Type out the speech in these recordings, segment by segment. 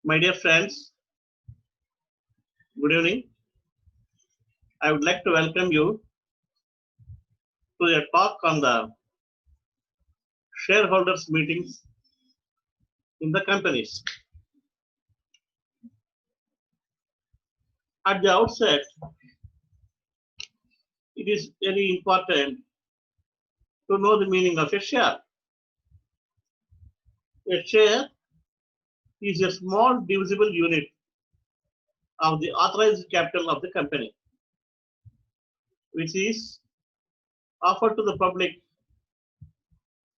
My dear friends, good evening. I would like to welcome you to a talk on the shareholders meetings in the companies. At the outset, it is very important to know the meaning of a share. A share is a small divisible unit of the authorized capital of the company, which is offered to the public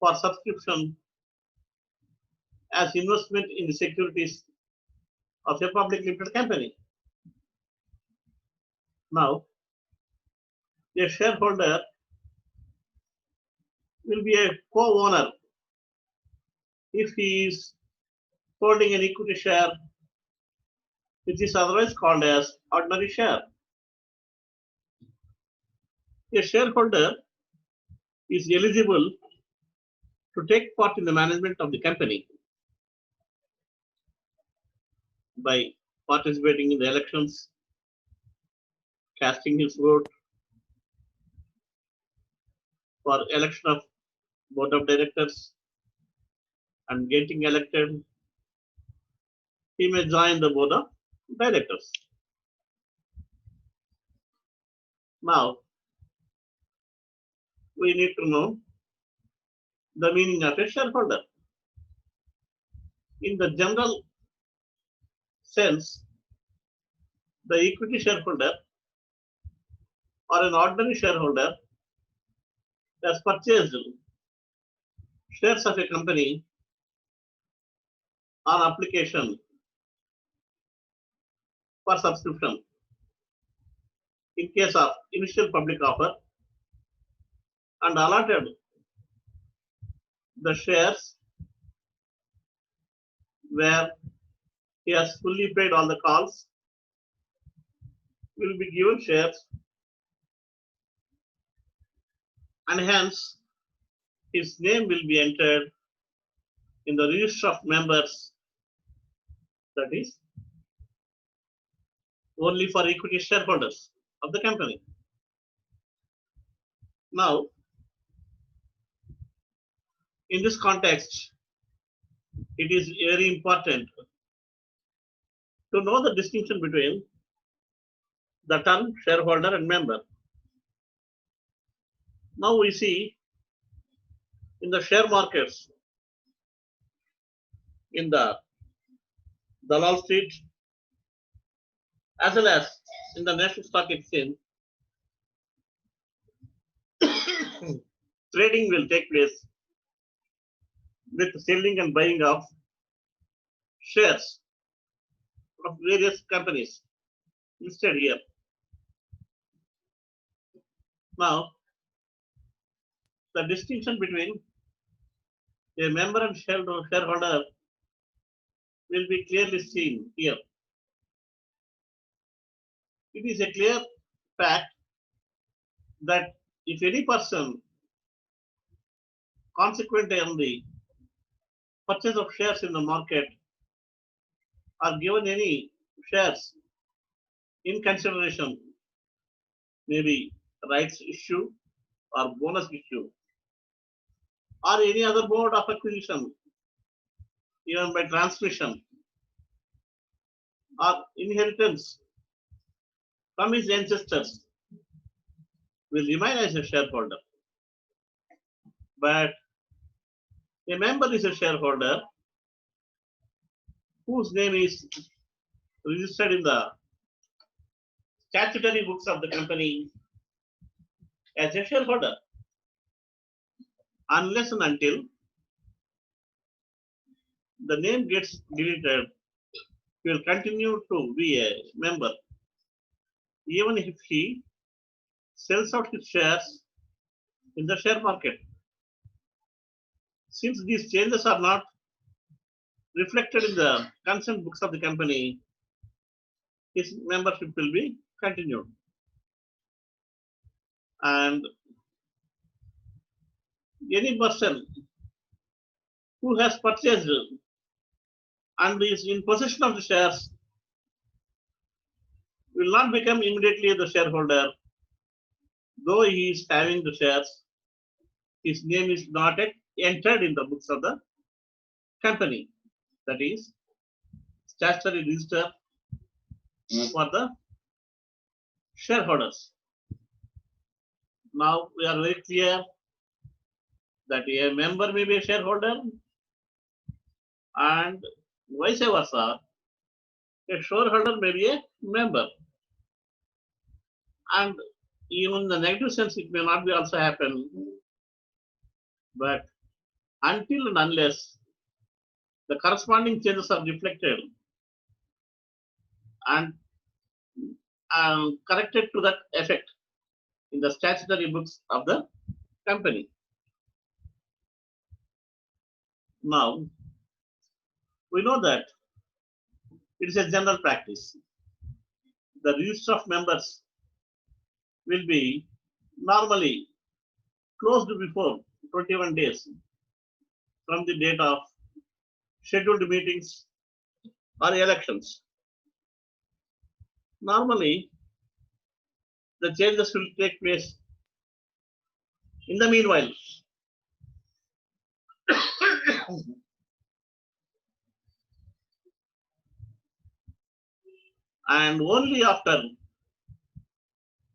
for subscription as investment in the securities of a public limited company. Now, a shareholder will be a co-owner if he is holding an equity share, which is otherwise called as ordinary share. A shareholder is eligible to take part in the management of the company by participating in the elections, casting his vote for election of board of directors, and getting elected. He may join the board of directors. Now, we need to know the meaning of a shareholder. In the general sense, the equity shareholder or an ordinary shareholder has purchased shares of a company on application for subscription in case of initial public offer and allotted the shares where he has fully paid all the calls, will be given shares, and hence his name will be entered in the register of members, that is only for equity shareholders of the company. Now, in this context, it is very important to know the distinction between the term shareholder and member. Now we see in the share markets, in the Dalal Street, as well as in the National Stock Exchange, trading will take place with selling and buying of shares of various companies listed here. Now, the distinction between a member and shareholder will be clearly seen here. It is a clear fact that if any person consequent on the purchase of shares in the market are given any shares in consideration, maybe rights issue or bonus issue or any other mode of acquisition, even by transmission or inheritance from his ancestors, will remain as a shareholder. But a member is a shareholder whose name is registered in the statutory books of the company as a shareholder, unless and until the name gets deleted, he will continue to be a member, even if he sells out his shares in the share market. Since these changes are not reflected in the consent books of the company, his membership will be continued. And any person who has purchased and is in possession of the shares will not become immediately the shareholder, though he is having the shares. His name is not yet entered in the books of the company. That is statutory register for the shareholders. Now we are very clear that a member may be a shareholder and vice versa. A shareholder may be a member. And even in the negative sense, it may not be also happen. But until and unless the corresponding changes are reflected and corrected to that effect in the statutory books of the company. Now, we know that it is a general practice. The register of members will be normally closed before 21 days from the date of scheduled meetings or elections. Normally, the changes will take place in the meanwhile. And only after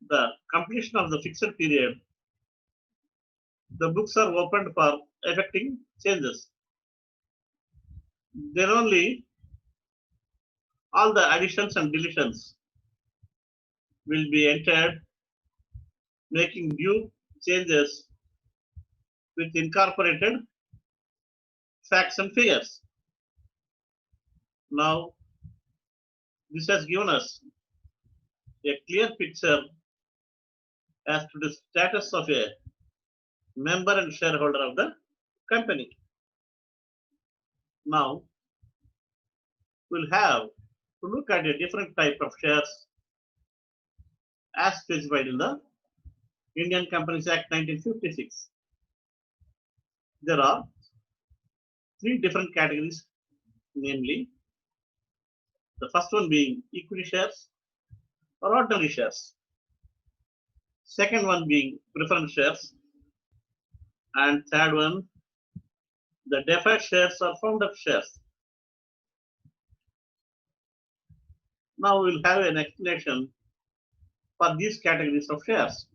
the completion of the fixed period, the books are opened for effecting changes. Then only all the additions and deletions will be entered, making due changes with incorporated facts and figures. Now, this has given us a clear picture as to the status of a member and shareholder of the company. Now, we'll have to look at a different type of shares as specified in the Indian Companies Act 1956. There are three different categories, namely the first one being equity shares or ordinary shares, second one being preference shares, and third one the deferred shares or founder shares. Now we'll have an explanation for these categories of shares.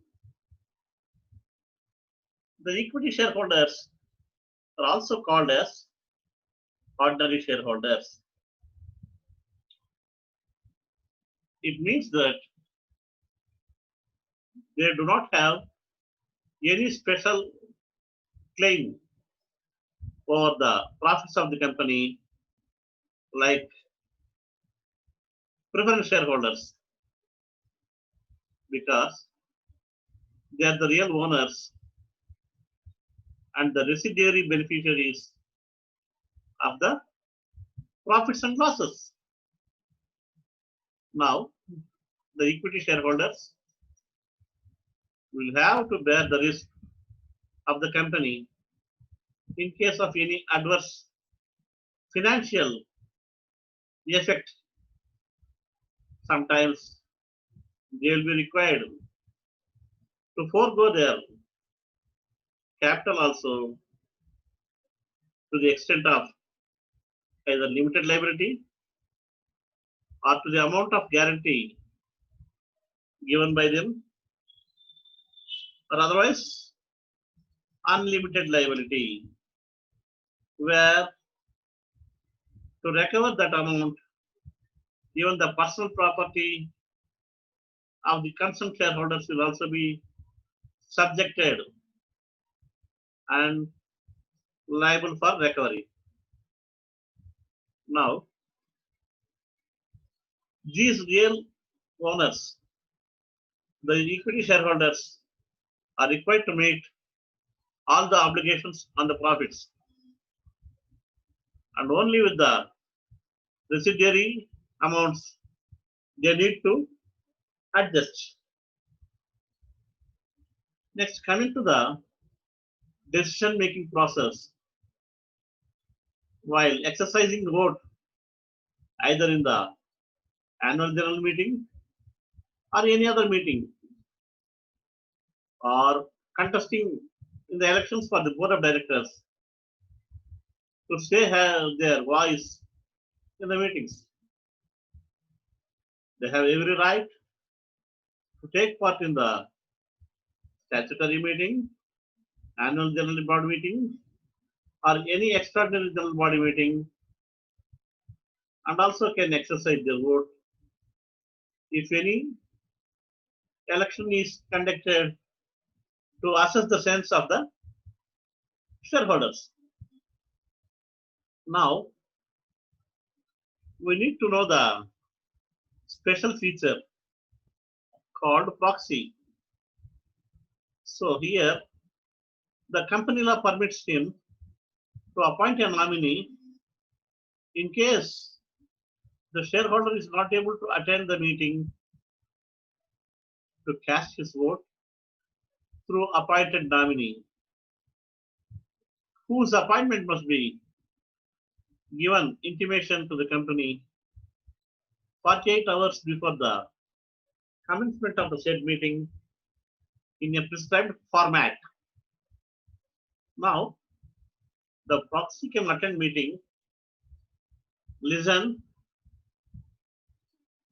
The equity shareholders are also called as ordinary shareholders. It means that they do not have any special claim for the profits of the company like preference shareholders, because they are the real owners and the residuary beneficiaries of the profits and losses. Now, the equity shareholders will have to bear the risk of the company in case of any adverse financial effect. Sometimes they will be required to forego their capital also to the extent of either limited liability or to the amount of guarantee given by them, or otherwise unlimited liability, where to recover that amount, even the personal property of the concerned shareholders will also be subjected and liable for recovery. Now, these real owners, the equity shareholders, are required to meet all the obligations on the profits, and only with the residuary amounts they need to adjust. Next, coming to the decision-making process while exercising vote either in the annual general meeting or any other meeting, or contesting in the elections for the board of directors to say have their voice in the meetings. They have every right to take part in the statutory meeting, annual general body meeting, or any extraordinary general body meeting, and also can exercise their vote if any election is conducted to assess the sense of the shareholders. Now, we need to know the special feature called proxy. So here, the company law permits him to appoint a nominee in case the shareholder is not able to attend the meeting to cast his vote through appointed nominee, whose appointment must be given intimation to the company 48 hours before the commencement of the said meeting in a prescribed format. Now, the proxy can attend meeting, listen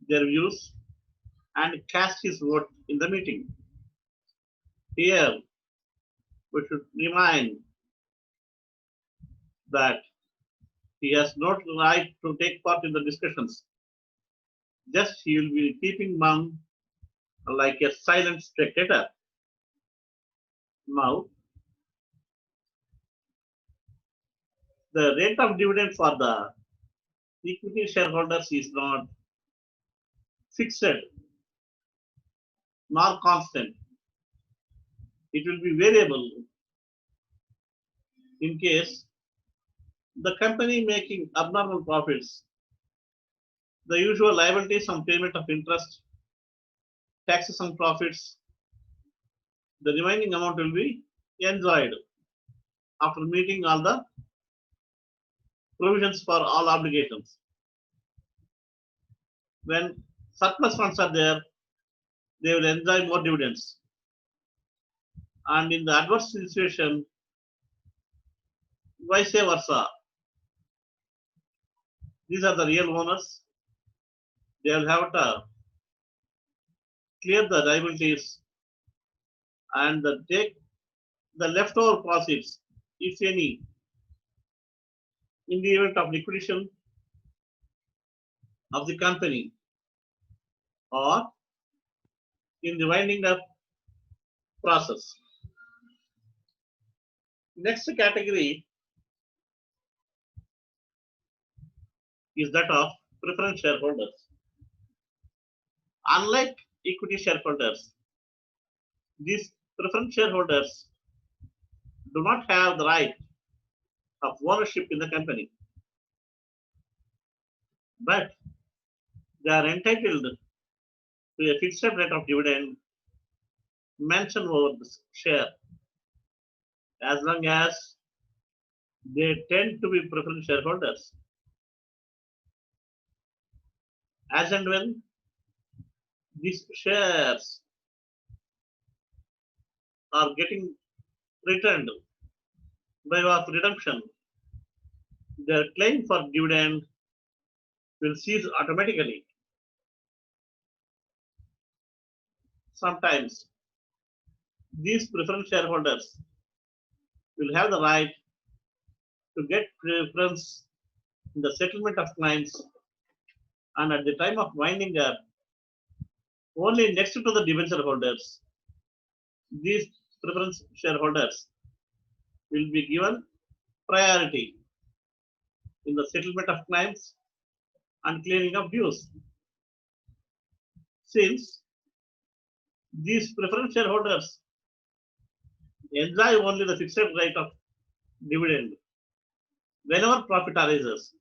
their views, and cast his vote in the meeting. Here, we should remind that he has no right to take part in the discussions. Just he will be keeping mum like a silent spectator. Now, the rate of dividend for the equity shareholders is not fixed nor constant. It will be variable in case the company making abnormal profits, the usual liabilities on payment of interest, taxes on profits, the remaining amount will be enjoyed after meeting all the provisions for all obligations. When surplus funds are there, they will enjoy more dividends. And in the adverse situation, vice versa. These are the real owners. They will have to clear the liabilities and take the leftover profits, if any, in the event of liquidation of the company or in the winding up process. Next category is that of preference shareholders. Unlike equity shareholders, these preference shareholders do not have the right of ownership in the company, but they are entitled to a fixed rate of dividend mentioned over the share as long as they tend to be preference shareholders. As and when these shares are getting returned by way of redemption, their claim for dividend will cease automatically. Sometimes these preference shareholders will have the right to get preference in the settlement of claims, and at the time of winding up, only next to the debenture holders, these preference shareholders will be given priority in the settlement of claims and clearing of dues. Since these preference shareholders enjoy only the fixed rate of dividend whenever profit arises,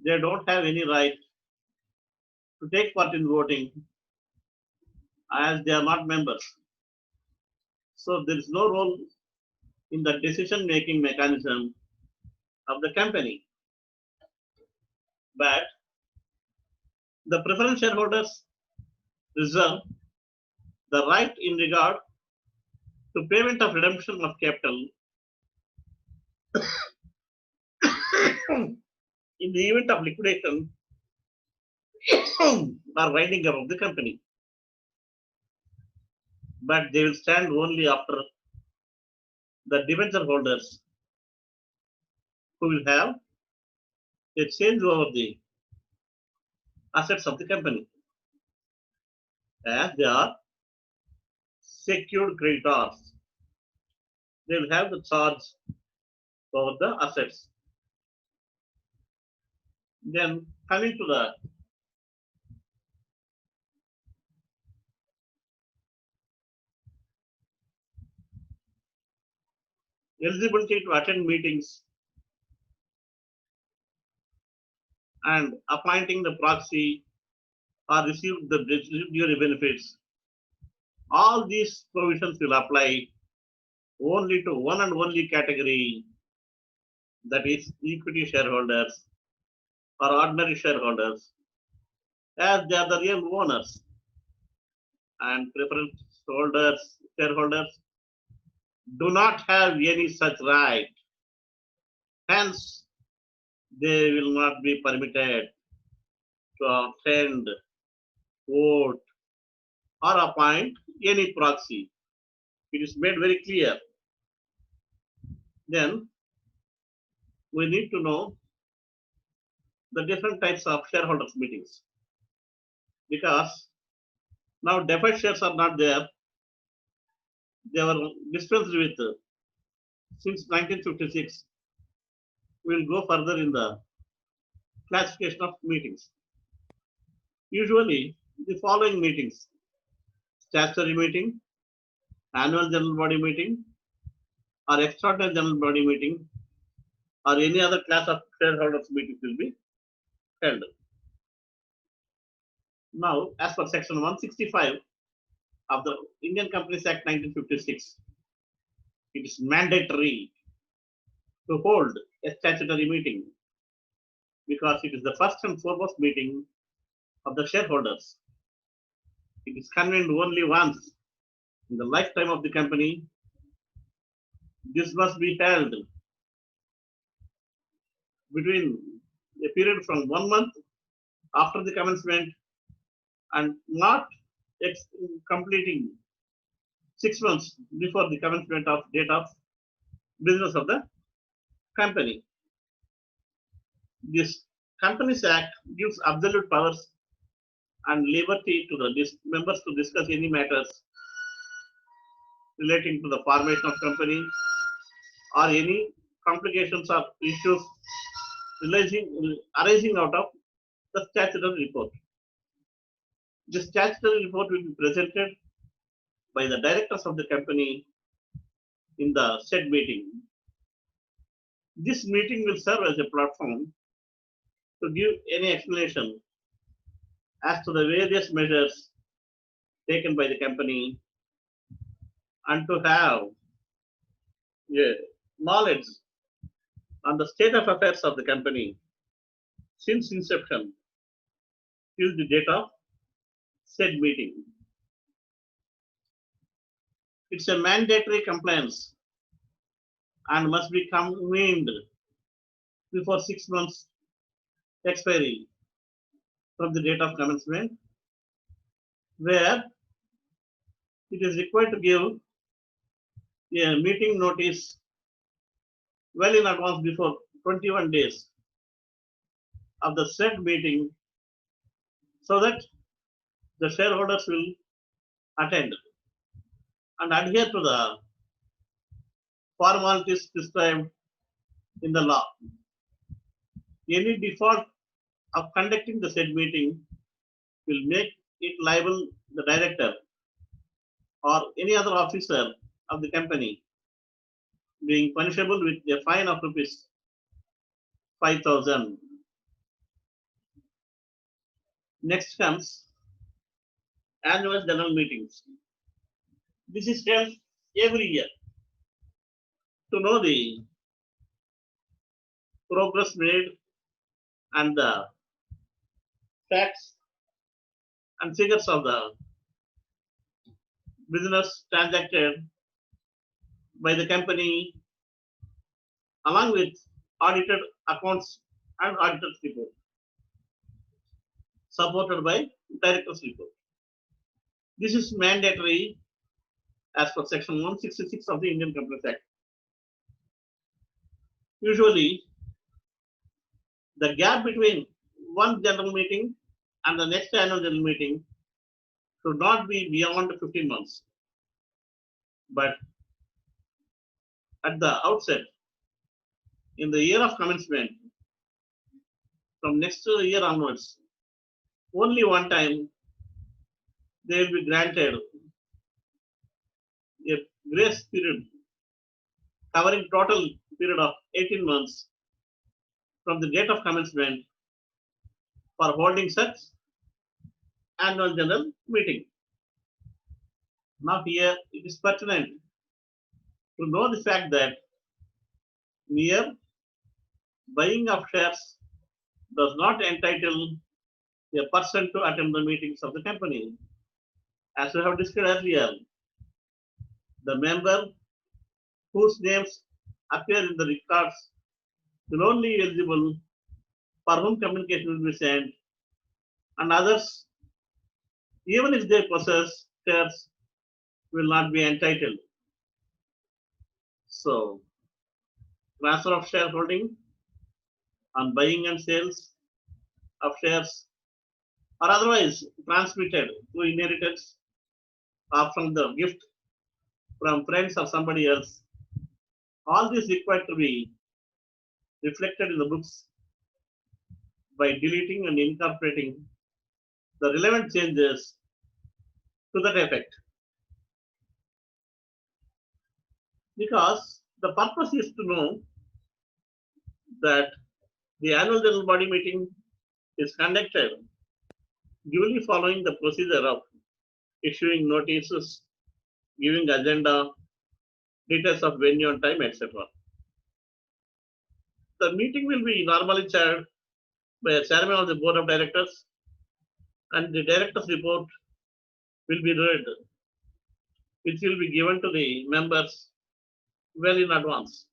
they don't have any right to take part in voting as they are not members. So there is no role in the decision-making mechanism of the company. But the preference shareholders reserve the right in regard to payment of redemption of capital in the event of liquidation or winding up of the company. But they will stand only after the debenture holders who will have a change over the assets of the company, as they are secured creditors. They will have the charge over the assets. Then coming to the eligibility to attend meetings and appointing the proxy or receive the residuary benefits, all these provisions will apply only to one and only category, that is equity shareholders or ordinary shareholders, as they are the real owners, and preference shareholders do not have any such right. Hence, they will not be permitted to attend, vote, or appoint any proxy. It is made very clear. Then we need to know the different types of shareholders meetings, because now deferred shares are not there. They were dispensed with since 1956. We will go further in the classification of meetings. Usually, the following meetings: statutory meeting, annual general body meeting, or extraordinary general body meeting, or any other class of shareholders meetings will be held. Now, as per section 165 of the Indian Companies Act 1956, it is mandatory to hold a statutory meeting because it is the first and foremost meeting of the shareholders. It is convened only once in the lifetime of the company. This must be held between a period from 1 month after the commencement and not completing 6 months before the commencement of date of business of the company. This Companies Act gives absolute powers and liberty to the members to discuss any matters relating to the formation of company or any complications or issues arising out of the statutory report. The statutory report will be presented by the directors of the company in the said meeting. This meeting will serve as a platform to give any explanation as to the various measures taken by the company and to have knowledge on the state of affairs of the company since inception till the date of said meeting. It's a mandatory compliance and must be convened before 6 months expiry from the date of commencement, where it is required to give a meeting notice well in advance before 21 days of the said meeting, so that the shareholders will attend and adhere to the formalities prescribed in the law. Any default of conducting the said meeting will make it liable the director or any other officer of the company, being punishable with a fine of rupees 5,000. Next comes annual general meetings. This is held every year. to know the progress made and the facts and figures of the business transacted by the company along with audited accounts and auditor's report supported by director's report. This is mandatory as per section 166 of the Indian Companies Act. Usually, the gap between one general meeting and the next annual general meeting should not be beyond 15 months. But at the outset, in the year of commencement, from next year onwards, only one time they will be granted a grace period covering total period of 18 months from the date of commencement for holding such annual general meeting. Now here it is pertinent to know the fact that mere buying of shares does not entitle a person to attend the meetings of the company. As we have discussed earlier, the member whose names appear in the records will only be eligible for whom communication will be sent, and others, even if they possess shares, will not be entitled. So, transfer of shareholding on buying and sales of shares or otherwise transmitted through inheritance or from the gift from friends or somebody else, all this required to be reflected in the books by deleting and incorporating the relevant changes to that effect. Because the purpose is to know that the annual general body meeting is conducted duly following the procedure of issuing notices, giving agenda, details of venue and time, etc. The meeting will be normally chaired by a chairman of the board of directors, and the director's report will be read, which will be given to the members well in advance.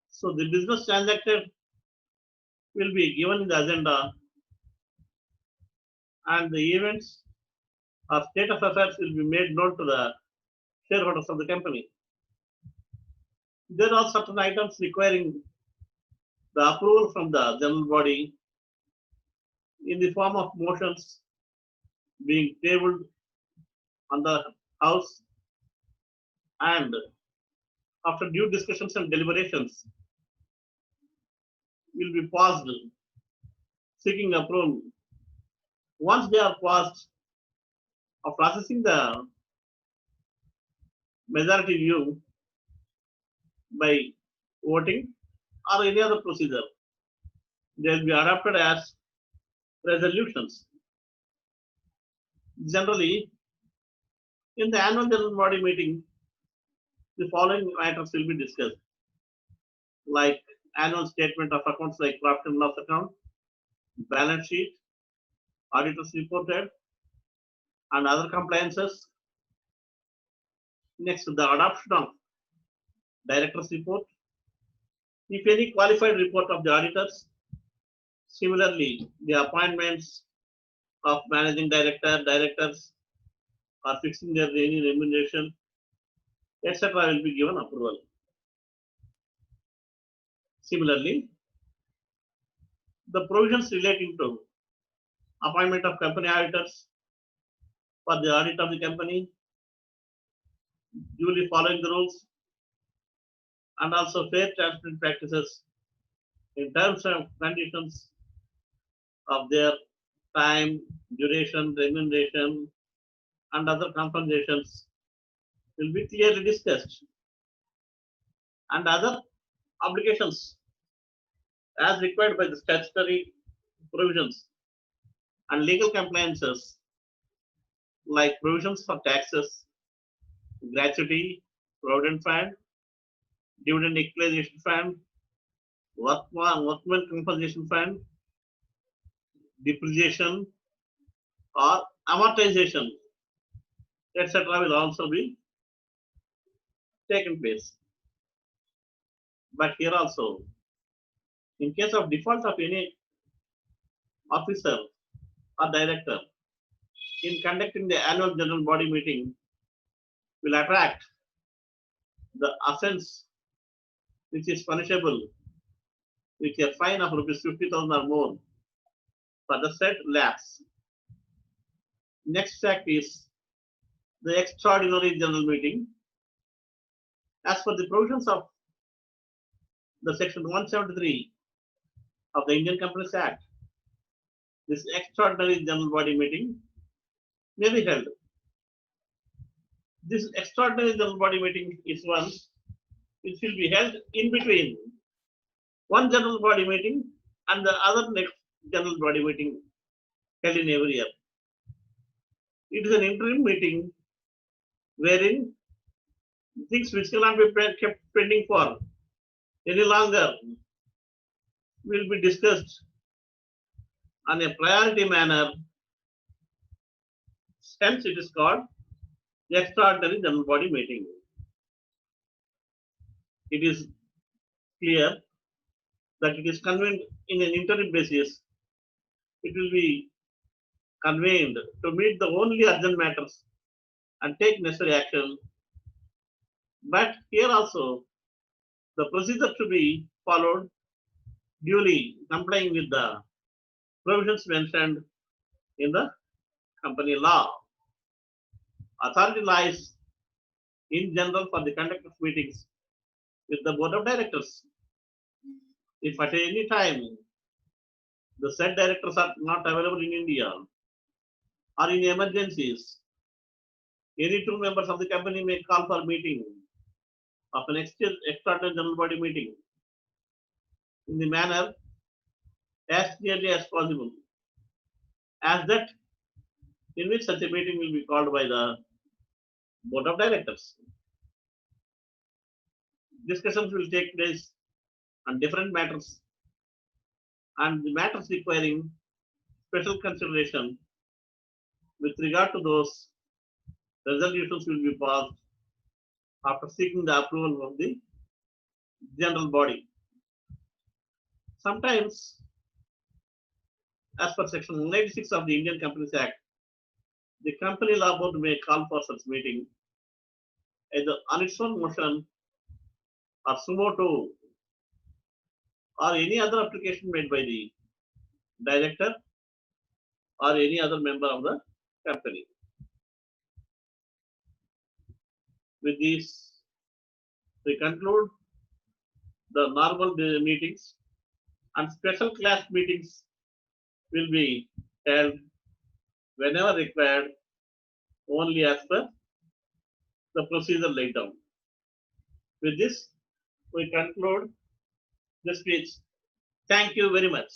So the business transacted will be given in the agenda, and the events or state of affairs will be made known to the shareholders of the company. There are certain items requiring the approval from the general body in the form of motions being tabled on the house, and after due discussions and deliberations will be passed seeking approval. Once they are passed, of processing the majority view by voting or any other procedure, they will be adopted as resolutions. Generally, in the annual general body meeting, the following matters will be discussed, like annual statement of accounts like profit and loss account, balance sheet, auditors reported, and other compliances. Next, the adoption of director's report, if any qualified report of the auditors. Similarly, the appointments of managing director, directors, or fixing their any remuneration, etc., will be given approval. Similarly, the provisions relating to appointment of company auditors for the audit of the company, duly following the rules, and also fair transparent practices in terms of conditions of their time, duration, remuneration, and other compensations will be clearly discussed. And other obligations as required by the statutory provisions and legal compliances like provisions for taxes, gratuity, provident fund, dividend equalization fund, workman compensation fund, depreciation or amortization, etc. will also be taken place. But here also, in case of default of any officer or director in conducting the annual general body meeting will attract the offense which is punishable with a fine of rupees 50,000 or more for the said lapse. Next fact is the extraordinary general meeting. As per the provisions of the section 173 of the Indian Companies Act, this extraordinary general body meeting may be held. This extraordinary general body meeting is one which will be held in between one general body meeting and the other next general body meeting held in every year. It is an interim meeting wherein things which cannot be kept pending for any longer will be discussed on a priority manner. Hence, it is called the extraordinary general body meeting. It is clear that it is convened in an interim basis. It will be convened to meet the only urgent matters and take necessary action. But here also, the procedure to be followed duly complying with the provisions mentioned in the company law. Authority lies in general for the conduct of meetings with the board of directors. If at any time the said directors are not available in India or in emergencies, any two members of the company may call for meeting of an extraordinary general body meeting in the manner as nearly as possible, as that in which such a meeting will be called by the board of directors. Discussions will take place on different matters, and the matters requiring special consideration with regard to those resolutions will be passed after seeking the approval of the general body. Sometimes, as per section 186 of the Indian Companies Act, the company law board may call for such meeting either on its own motion or sumo motu or any other application made by the director or any other member of the company. With this, we conclude the normal meetings, and special class meetings will be held whenever required, only as per the procedure laid down. With this, we conclude the speech. Thank you very much.